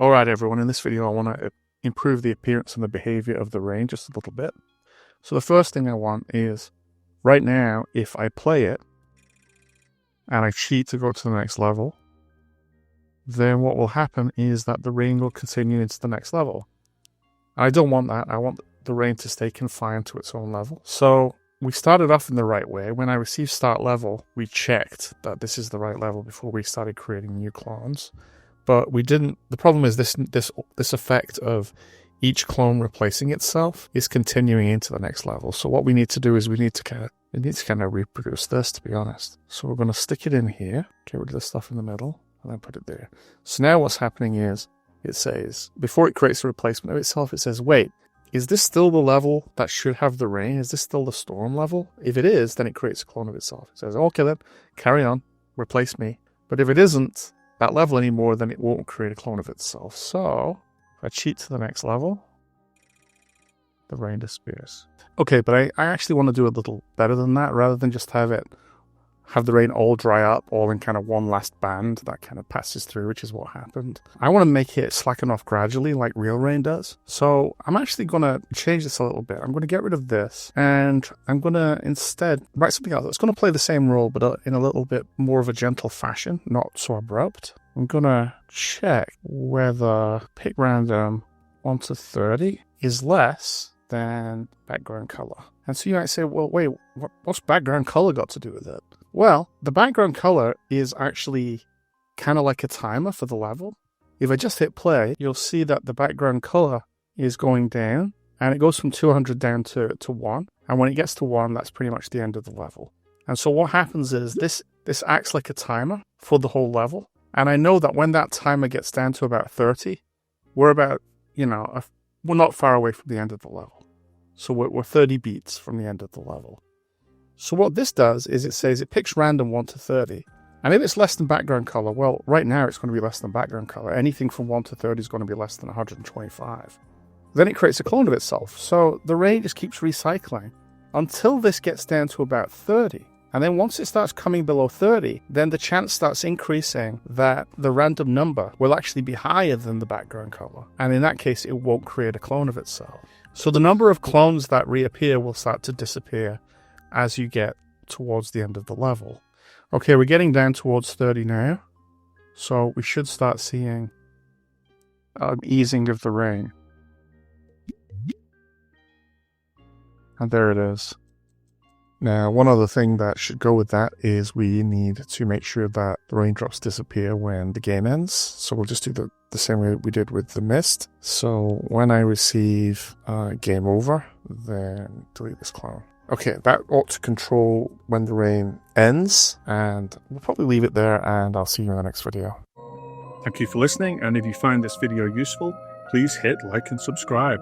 Alright everyone, in this video I want to improve the appearance and the behavior of the rain just a little bit. So the first thing I want is, right now, if I play it, and I cheat to go to the next level, then what will happen is that the rain will continue into the next level. I don't want that. I want the rain to stay confined to its own level. So we started off in the right way. When I received start level, we checked that this is the right level before we started creating new clones. But we didn't. The problem is this effect of each clone replacing itself is continuing into the next level. So what we need to do is we need to kind of reproduce this, to be honest. So we're going to stick it in here, get rid of the stuff in the middle, and then put it there. So now what's happening is it says, before it creates a replacement of itself, it says, wait, is this still the level that should have the rain? Is this still the storm level? If it is, then it creates a clone of itself. It says, okay then, carry on, replace me. But if it isn't that level anymore, then it won't create a clone of itself. So if I cheat to the next level, the rain disappears. Okay, but I actually want to do a little better than that. Rather than just have the rain all dry up all in kind of one last band that kind of passes through, which is what happened. I want to make it slacken off gradually like real rain does. So I'm actually going to change this a little bit. I'm going to get rid of this and I'm going to instead write something else. It's going to play the same role but in a little bit more of a gentle fashion, not so abrupt. I'm going to check whether pick random 1 to 30 is less than background color. And so you might say, well, wait, what's background color got to do with it? Well, the background color is actually kind of like a timer for the level. If I just hit play, you'll see that the background color is going down, and it goes from 200 down to 1. And when it gets to 1, that's pretty much the end of the level. And so what happens is this acts like a timer for the whole level. And I know that when that timer gets down to about 30, we're about, we're not far away from the end of the level. So we're 30 beats from the end of the level. So what this does is it says it picks random 1 to 30. And if it's less than background color, well, right now it's going to be less than background color. Anything from 1 to 30 is going to be less than 125. Then it creates a clone of itself. So the rain just keeps recycling until this gets down to about 30. And then once it starts coming below 30, then the chance starts increasing that the random number will actually be higher than the background color. And in that case, it won't create a clone of itself. So the number of clones that reappear will start to disappear as you get towards the end of the level. Okay, we're getting down towards 30 now. So we should start seeing easing of the rain. And there it is. Now, one other thing that should go with that is we need to make sure that the raindrops disappear when the game ends. So we'll just do the same way we did with the mist. So when I receive game over, then delete this clone. Okay, that ought to control when the rain ends, and we'll probably leave it there, and I'll see you in the next video. Thank you for listening, and if you find this video useful, please hit like and subscribe.